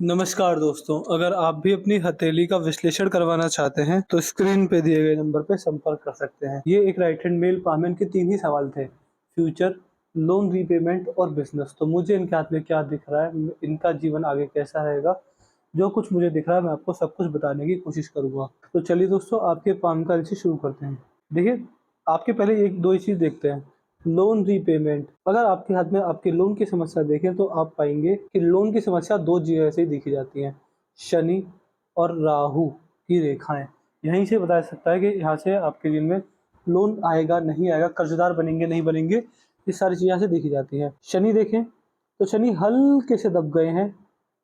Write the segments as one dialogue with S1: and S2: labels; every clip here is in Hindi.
S1: नमस्कार दोस्तों, अगर आप भी अपनी हथेली का विश्लेषण करवाना चाहते हैं तो स्क्रीन पे दिए गए नंबर पे संपर्क कर सकते हैं। ये एक राइट हैंड मेल पामेन के 3 ही सवाल थे। फ्यूचर, लोन रीपेमेंट और बिजनेस। तो मुझे इनके हाथ में क्या दिख रहा है, इनका जीवन आगे कैसा रहेगा, जो कुछ मुझे दिख रहा है मैं आपको सब कुछ बताने की कोशिश करूंगा। तो चलिए दोस्तों, आपके पाम का रिश्ते शुरू करते हैं। देखिए, आपके पहले एक दो ही चीज देखते हैं। Loan repayment. अगर आपके हाथ में आपके लोन की समस्या देखें तो आप पाएंगे कि लोन की समस्या दो जगह से ही देखी जाती है, शनि और राहु की रेखाएं। यहीं से बताया सकता है कि यहाँ से आपके जीवन में लोन आएगा नहीं आएगा, कर्जदार बनेंगे नहीं बनेंगे, ये सारी चीजें यहाँ से देखी जाती हैं। शनि देखें तो शनि हल्के से दब गए हैं,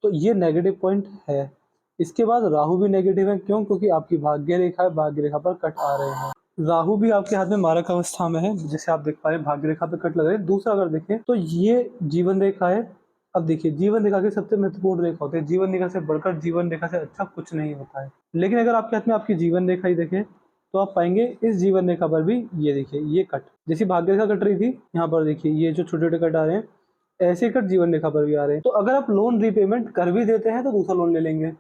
S1: तो ये नेगेटिव पॉइंट है। इसके बाद राहु भी नेगेटिव है। क्यों? क्योंकि आपकी भाग्य रेखा है, भाग्य रेखा पर कट आ रहे हैं। राहु भी आपके हाथ में मारक अवस्था में है, जैसे आप देख पा रहे हैं भाग्य रेखा पे कट लग रहे हैं। दूसरा अगर देखें तो ये जीवन रेखा है। अब देखिए, जीवन रेखा की सबसे महत्वपूर्ण रेखा होती है। जीवन रेखा से बढ़कर, जीवन रेखा से अच्छा कुछ नहीं होता है। लेकिन अगर आपके हाथ में आपकी जीवन रेखा ही देखें तो आप पाएंगे इस जीवन रेखा पर भी ये देखिए ये कट, जैसी भाग्य रेखा कट रही थी, यहाँ पर देखिए ये जो छोटे छोटे कट आ रहे हैं, ऐसे कट जीवन रेखा पर भी आ रहे हैं। तो अगर आप लोन रीपेमेंट कर भी देते हैं तो दूसरा लोन ले लेंगे।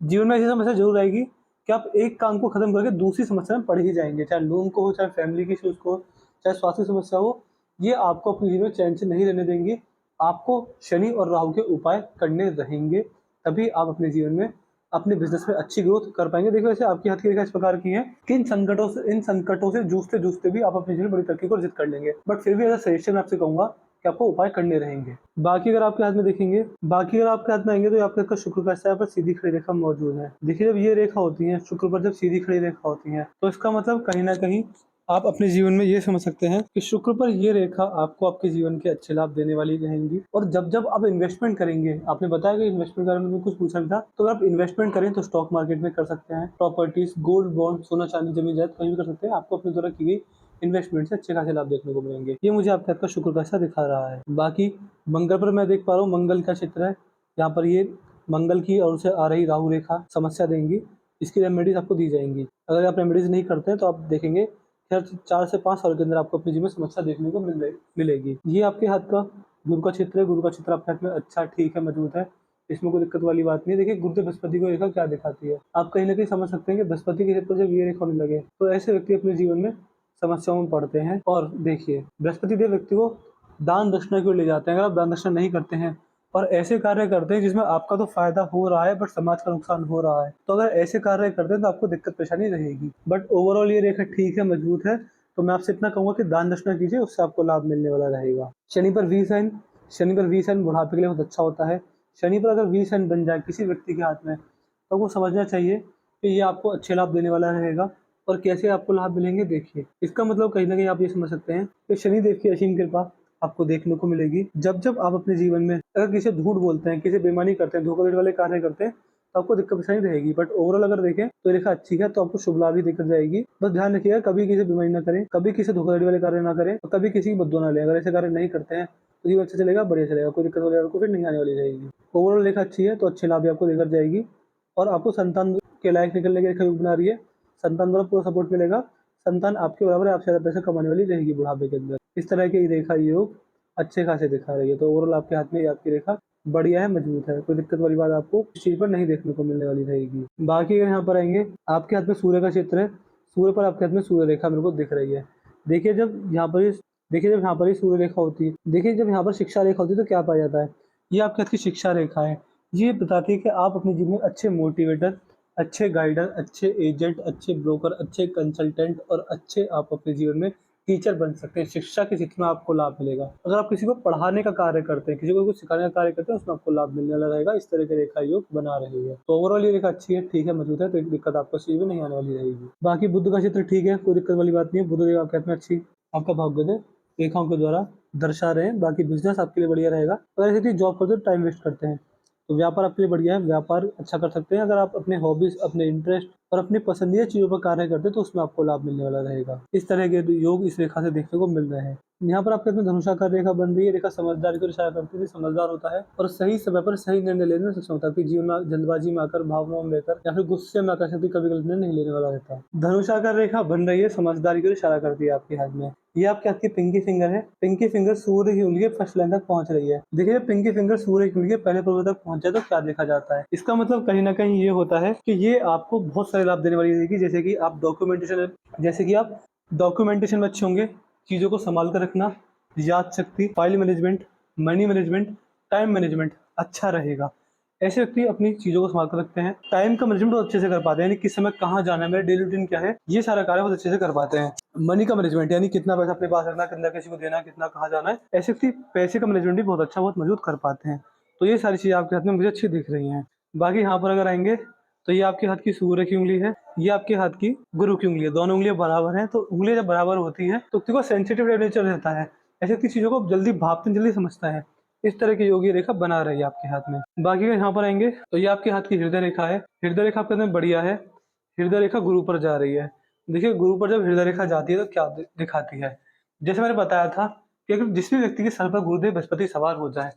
S1: जीवन में ऐसी समस्या जरूर आएगी कि आप एक काम को खत्म करके दूसरी समस्या में पड़ ही जाएंगे, चाहे लोन को हो, चाहे फैमिली की इश्यूज को हो, चाहे स्वास्थ्य समस्या हो। ये आपको अपने जीवन में चैन से नहीं रहने देंगे। आपको शनि और राहु के उपाय करने रहेंगे, तभी आप अपने जीवन में, अपने बिजनेस में अच्छी ग्रोथ कर पाएंगे। देखिए, वैसे आपकी हाथ की रेखा इस प्रकार की है कि इन संकटों से जूझते जूझते भी आप अपने जीवन में बड़ी तरक्की को अर्जित कर लेंगे। बट फिर भी एज सजेशन मैं आपसे कहूंगा कि आपको उपाय करने रहेंगे। बाकी अगर आपके हाथ में देखेंगे, बाकी अगर आपके हाथ में आएंगे तो आपके हाथ का शुक्र का हिस्सा पर सीधी खड़ी रेखा मौजूद है। देखिए, जब ये रेखा होती है शुक्र पर, जब सीधी खड़ी रेखा होती है, तो इसका मतलब कहीं ना कहीं आप अपने जीवन में ये समझ सकते हैं कि शुक्र पर ये रेखा आपको आपके जीवन के अच्छे लाभ देने वाली रहेंगी। और जब जब आप इन्वेस्टमेंट करेंगे, आपने बताया कि इन्वेस्टमेंट के बारे में कुछ पूछा भी था, तो अगर आप इन्वेस्टमेंट करें तो स्टॉक मार्केट में कर सकते हैं, प्रॉपर्टीज, गोल्ड, बॉन्ड, सोना चांदी, जमीन जायदाद कहीं भी कर सकते हैं। आपको अपने द्वारा की गई इन्वेस्टमेंट से अच्छे खासे लाभ देखने को मिलेंगे। ये मुझे आपके हाथ का शुक्र का हिस्सा दिखा रहा है। बाकी मंगल पर मैं देख पा रहा हूँ, मंगल का क्षेत्र है, यहाँ पर ये मंगल की ओर से आ रही राहु रेखा समस्या देंगी। इसकी रेमेडीज आपको दी जाएंगी। अगर आप रेमेडीज नहीं करते हैं तो आप देखेंगे हर 4 से 5 साल के अंदर आपको अपने जीवन में समस्या देखने को मिलेगी। ये आपके हाथ का गुरु का क्षेत्र है। गुरु का क्षेत्र आपके हाथ में अच्छा, ठीक है, मजबूत है, इसमें कोई दिक्कत वाली बात नहीं है। देखिए, गुरुदेव बृहस्पति को रेखा क्या दिखाती है, आप कहीं ना कहीं समझ सकते हैं कि बृहस्पति के क्षेत्र पर जब ये रेखा होने लगे तो ऐसे व्यक्ति अपने जीवन में समस्याओं में पड़ते हैं। और देखिए, बृहस्पति देव व्यक्ति को दान दक्षिणा क्यों ले जाते हैं। अगर आप दान दक्षिणा नहीं करते हैं और ऐसे कार्य करते हैं जिसमें आपका तो फायदा हो रहा है बट समाज का नुकसान हो रहा है, तो अगर ऐसे कार्य करते हैं तो आपको दिक्कत परेशानी रहेगी। बट ओवरऑल ये रेखा ठीक है, मजबूत है। तो मैं आपसे इतना कहूंगा कि दान दक्षिणा कीजिए, उससे आपको लाभ मिलने वाला रहेगा। शनि पर वी साइन, शनि पर वी साइन बुढ़ापे के लिए बहुत अच्छा होता है। शनि पर अगर वी साइन बन जाए किसी व्यक्ति के हाथ में, तो वो समझना चाहिए कि ये आपको अच्छे लाभ देने वाला रहेगा। और कैसे आपको लाभ मिलेंगे, देखिए, इसका मतलब कहीं ना कहीं आप ये समझ सकते हैं कि शनिदेव की असीम कृपा आपको देखने को मिलेगी। जब जब आप अपने जीवन में अगर किसी से झूठ बोलते हैं, किसी से बेईमानी करते हैं, धोखाधड़ी वाले कार्य करते हैं, तो आपको दिक्कत परेशानी रहेगी। बट ओवरऑल अगर देखें तो रेखा अच्छी है, तो आपको शुभ लाभ ही दिक्कत जाएगी। बस ध्यान रखिएगा, कभी किसी से बेईमानी ना करें, कभी किसी से धोखाधड़ी वाले कार्य ना करें, और कभी किसी की बद्दुआ ना लें। अगर ऐसे कार्य नहीं करते हैं तो जीवन अच्छा चलेगा, बढ़िया चलेगा, कोई दिक्कत वाले को फिर नहीं आने वाली रहेगी। ओवरऑल रेखा अच्छी है तो अच्छे लाभ भी आपको देकर जाएगी। और आपको संतान के लायक निकलने की रेखा योग बना रही है। संतान द्वारा पूरा सपोर्ट मिलेगा। संतान आपके बराबर है, आपसे ज्यादा पैसा कमाने वाली रहेगी बुढ़ापे के अंदर। इस तरह की रेखा योग अच्छे खासे दिखा रही है। तो ओवरऑल आपके हाथ में आपकी रेखा बढ़िया है, मजबूत है, कोई दिक्कत वाली बात आपको इस चीज पर नहीं देखने को मिलने वाली रहेगी। बाकी अगर यहाँ पर आएंगे, आपके हाथ में सूर्य का क्षेत्र है। सूर्य पर आपके हाथ में सूर्य रेखा मेरे को दिख रही है। देखिए, जब यहाँ पर ये सूर्य रेखा होती है, देखिए जब यहाँ पर शिक्षा रेखा होती है तो क्या पाया जाता है, ये आपके हाथ की शिक्षा रेखा है। ये बताती है कि आप अपने जीवन में अच्छे मोटिवेटर, अच्छे गाइडर, अच्छे एजेंट, अच्छे ब्रोकर, अच्छे कंसल्टेंट और अच्छे आप अपने जीवन में टीचर बन सकते हैं। शिक्षा के क्षेत्र में आपको लाभ मिलेगा। अगर आप किसी को पढ़ाने का कार्य करते हैं, किसी को कुछ सिखाने का कार्य करते हैं, उसमें आपको लाभ मिलने वाला रहेगा। इस तरह की रेखा योग बना रही है। तो ओवरऑल ये रेखा अच्छी है, ठीक है, मजबूत है, तो एक दिक्कत आपको इस चीज में नहीं आने वाली रहेगी। बाकी बुध का क्षेत्र ठीक है, कोई दिक्कत वाली बात नहीं है। बुध देव आपके हाथ में अच्छी आपका भाग्योदय रेखाओं के द्वारा दर्शा रहे हैं। बाकी बिजनेस आपके लिए बढ़िया रहेगा। अगर ऐसी जॉब करते हो टाइम वेस्ट करते हैं तो व्यापार आपके लिए बढ़िया है, व्यापार अच्छा कर सकते हैं। अगर आप अपने हॉबीज, अपने इंटरेस्ट और अपनी पसंदीदा चीजों पर कार्य करते हैं तो उसमें आपको लाभ मिलने वाला रहेगा। इस तरह के योग इस रेखा से देखने को मिल रहे हैं। यहाँ पर आपके में धनुषाकार रेखा बन रही है। रेखा समझदारी को इशारा करती है, समझदार होता है और सही समय पर सही निर्णय लेने में सक्षम होता है। कि जीवन में जल्दबाजी में आकर, भावनाओं में लेकर या फिर गुस्से में आकर कभी गलत निर्णय नहीं लेने वाला रहता है। धनुषाकार रेखा बन रही है, समझदारी को इशारा करती है आपके हाथ में। ये आपके हाथ की पिंकी फिंगर है। पिंकी फिंगर सूर्य की उंगली के फर्स्ट लाइन तक पहुंच रही है। देखिए पिंकी फिंगर सूर्य की उंगली के पहले पर्वत तक पहुंच जाए तो क्या देखा जाता है। इसका मतलब कहीं ना कहीं ये होता है कि ये आपको बहुत सारे लाभ देने वाली रहेगी, जैसे कि आप डॉक्यूमेंटेशन में अच्छे होंगे, चीज़ों को संभाल कर रखना, याद शक्ति, file management, money management, time management अच्छा रहेगा। ऐसे व्यक्ति अपनी चीज़ों को संभाल कर रखते हैं। टाइम का मैनेजमेंट बहुत अच्छे से कर पाते हैं, यानी किस समय कहाँ जाना है, मेरा डेली रूटीन क्या है, ये सारा कार्य बहुत अच्छे से कर पाते हैं। मनी का मैनेजमेंट यानी कितना पैसा अपने पास रखना, कितना किसी को देना, कितना कहाँ जाना है, ऐसे व्यक्ति पैसे का मैनेजमेंट भी बहुत अच्छा, बहुत मजबूत कर पाते हैं। तो ये सारी चीज़ें आपके हाथ में मुझे अच्छी दिख रही हैं। बाकी यहाँ पर अगर आएंगे तो ये आपके हाथ की सूर्य की उंगली है, ये आपके हाथ की गुरु की उंगली है। दोनों उंगलियां बराबर हैं, तो उंगलियां जब बराबर होती हैं तो व्यक्ति को सेंसिटिव नेचर रहता है, ऐसे की चीज़ों को जल्दी भापते हैं, जल्दी समझता है। इस तरह की योगी रेखा बना रही है आपके हाथ में। बाकी अगर यहाँ पर आएंगे तो ये आपके हाथ की हृदय रेखा है। हृदय रेखा आपके हाथ में बढ़िया है। हृदय रेखा गुरु पर जा रही है। देखिए गुरु पर जब हृदय रेखा जाती है तो क्या दिखाती है, जैसे मैंने बताया था कि अगर जिस भी व्यक्ति के सर पर गुरुदेव बृहस्पति सवार हो जाए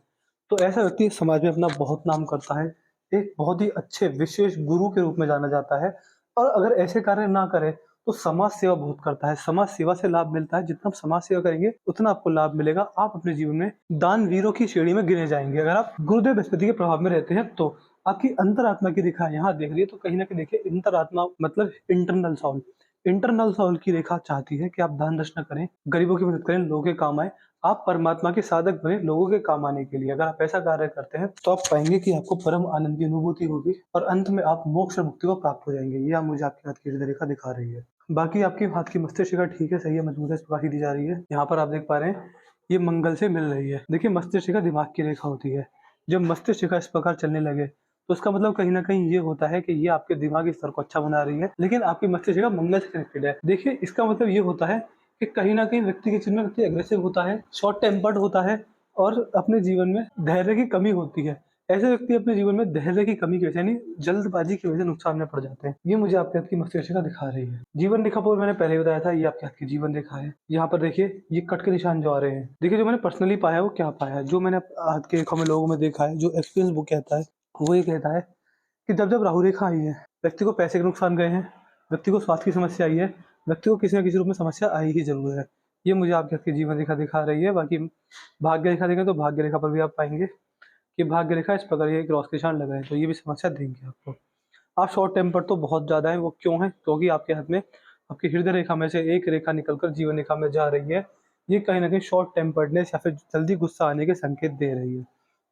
S1: तो ऐसा व्यक्ति समाज में अपना बहुत नाम करता है, एक बहुत ही अच्छे विशेष गुरु के रूप में जाना जाता है। और अगर ऐसे कार्य ना करे तो समाज सेवा बहुत करता है। समाज सेवा से लाभ मिलता है, जितना आप समाज सेवा करेंगे उतना आपको लाभ मिलेगा। आप अपने जीवन में दानवीरों की श्रेणी में गिने जाएंगे अगर आप गुरुदेव बृहस्पति के प्रभाव में रहते हैं तो। आपकी अंतरात्मा की रेखा यहाँ देख रही है तो कहीं ना कहीं देखिए, अंतरात्मा मतलब इंटरनल सोल। इंटरनल सोल की रेखा चाहती है कि आप दान दक्षिणा करें, गरीबों की मदद करें, लोगों के काम आए, आप परमात्मा के साधक बने लोगों के काम आने के लिए। अगर आप ऐसा कार्य करते हैं तो आप पाएंगे कि आपको परम आनंद की अनुभूति होगी और अंत में आप मोक्ष और मुक्ति को प्राप्त हो जाएंगे। ये आप मुझे आपके हाथ की हृदय रेखा दिखा रही है। बाकी आपके हाथ की मस्तिष्क रेखा ठीक है, सही है, मजबूत है, इस प्रकार की दी जा रही है। यहाँ पर आप देख पा रहे हैं ये मंगल से मिल रही है। देखिए मस्तिष्क रेखा दिमाग की रेखा होती है। जब मस्तिष्क रेखा इस प्रकार चलने लगे तो उसका मतलब कहीं ना कहीं ये होता है कि ये आपके दिमागी स्तर को अच्छा बना रही है, लेकिन आपकी मस्तिष्क रेखा मंगल से कनेक्टेड है। देखिए इसका मतलब ये होता है कि कहीं ना कहीं व्यक्ति के जीवन में व्यक्ति एग्रेसिव होता है, शॉर्ट टेम्पर्ड होता है और अपने जीवन में धैर्य की कमी होती है। ऐसे व्यक्ति अपने जीवन में धैर्य की कमी की वजह यानी जल्दबाजी की वजह से नुकसान में पड़ जाते हैं। ये मुझे आपके हाथ की मस्तिष्क रेखा दिखा रही है। जीवन रेखा पर मैंने पहले ही बताया था, ये आपके हाथ की जीवन रेखा है। यहाँ पर देखिए ये कट के निशान जो आ रहे हैं, देखिए जो मैंने पर्सनली पाया वो क्या पाया है, जो मैंने हाथ की रेखा में लोगों में देखा है, जो एक्सपीरियंस बुक कहता है वो ये कहता है कि जब जब राहु रेखा आई है व्यक्ति को पैसे के नुकसान गए हैं, व्यक्ति को स्वास्थ्य की समस्या आई है, व्यक्ति को किसी न किसी रूप में समस्या आई ही जरूर है। ये मुझे आपके हाथ की जीवन रेखा दिखा रही है। बाकी भाग्य रेखा देखें तो भाग्य रेखा पर भी आप पाएंगे कि भाग्य रेखा इस प्रकार ये क्रॉस के निशान लगे हैं, तो ये भी समस्या देंगे आपको। आप शॉर्ट टेम्पर तो बहुत ज़्यादा है, वो क्यों है, क्योंकि आपके हाथ में आपकी हृदय रेखा में से एक रेखा निकलकर जीवन रेखा में जा रही है। ये कहीं ना कहीं शॉर्ट टेम्पर्डनेस या फिर जल्दी गुस्सा आने के संकेत दे रही है।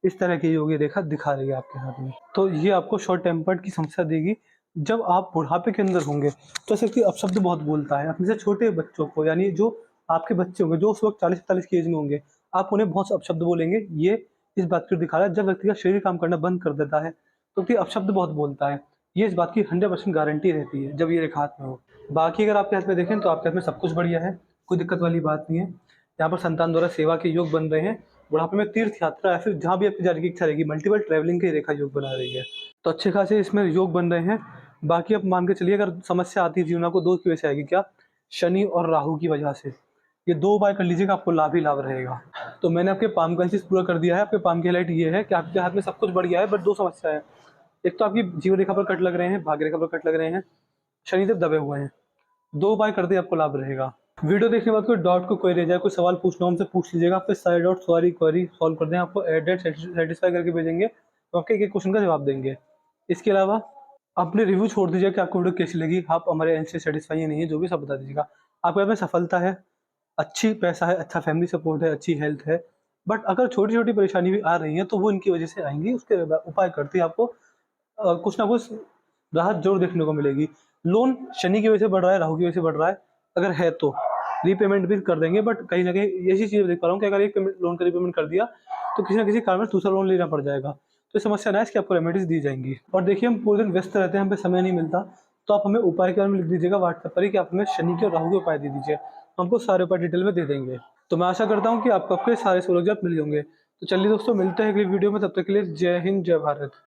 S1: इस तरह की योगी रेखा दिखा रही है आपके हाथ में, तो ये आपको शॉर्ट टेम्पर्ड की समस्या देगी। जब आप बुढ़ापे के अंदर होंगे तो ऐसे व्यक्ति अपशब्द बहुत बोलता है। अपने से छोटे बच्चों को, यानी जो आपके बच्चे होंगे जो उस वक्त 40-45 की एज में होंगे, आप उन्हें बहुत से अपशब्द बोलेंगे। ये इस बात को दिखा रहा है जब व्यक्ति का शरीर काम करना बंद कर देता है तो व्यक्ति अपशब्द बहुत बोलता है। ये इस बात की 100% गारंटी रहती है जब ये रेखा हाथ में हो। बाकी अगर आपके हाथ में देखें तो आपके हाथ में सब कुछ बढ़िया है, कोई दिक्कत वाली बात नहीं है। यहाँ पर संतान द्वारा सेवा के योग बन रहे हैं। बुढ़ापे में तीर्थ यात्रा या फिर जहाँ भी आपकी जाने की इच्छा रहेगी, मल्टीपल ट्रैवलिंग की रेखा योग बना रही है, तो अच्छे खासे इसमें योग बन रहे हैं। बाकी आप मान के चलिए अगर समस्या आती है जीवन को, दो की वजह से आएगी, क्या, शनि और राहु की वजह से। ये दो उपाय कर लीजिएगा, आपको लाभ ही लाभ रहेगा। तो मैंने आपके पाम का चीज़ पूरा कर दिया है। आपके पाम की हाईलाइट ये है कि आपके हाथ में सब कुछ बढ़िया है, बट दो समस्या है। एक तो आपकी जीवन रेखा पर कट लग रहे हैं, भाग्य रेखा पर कट लग रहे हैं, शनिदेव दबे हुए हैं। दो उपाय कर दे आपको लाभ रहेगा। वीडियो देखने के बाद कोई डाउट को कोई रह जाए, कोई सवाल पूछना हो हमसे पूछ लीजिएगा। आपके सारे डाउट सारी क्वेरी सॉल्व कर दें, आपको एडेड सेटिस्फाई करके भेजेंगे, तो आपके एक क्वेश्चन का जवाब देंगे। इसके अलावा अपने रिव्यू छोड़ दीजिए कि आपको वीडियो कैसी लगी, आप हमारे एंड से सेटिस्फाई है नहीं है, जो भी सब बता दीजिएगा। आपके पास में सफलता है, अच्छी पैसा है, अच्छा फैमिली सपोर्ट है, अच्छी हेल्थ है, बट अगर छोटी छोटी परेशानी भी आ रही है तो वो इनकी वजह से आएंगी। उसके उपाय करते ही आपको कुछ ना कुछ राहत जरूर देखने को मिलेगी। लोन शनि की वजह से बढ़ रहा है, राहु की वजह से बढ़ रहा है, अगर है तो रीपेमेंट भी कर देंगे, बट कहीं ना कहीं ऐसी चीज़ देख पा रहा हूँ कि अगर एक लोन का रीपेमेंट कर दिया तो किसी ना किसी कारण में दूसरा लोन लेना पड़ जाएगा। तो समस्या ना है, इसकी आपको रेमेडीज दी जाएंगी। और देखिए हम पूरे दिन व्यस्त रहते हैं, हम पे समय नहीं मिलता, तो आप हमें उपाय के बारे में लिख दीजिएगा व्हाट्सएप पर ही कि आप हमें शनि के और राहु के उपाय दे दीजिए, हमको सारे उपाय डिटेल में दे देंगे। तो मैं आशा करता हूँ कि आपको आपके सारे सोलह मिल होंगे। तो चलिए दोस्तों, मिलते हैं अगली वीडियो में, तब तक के लिए जय हिंद जय भारत।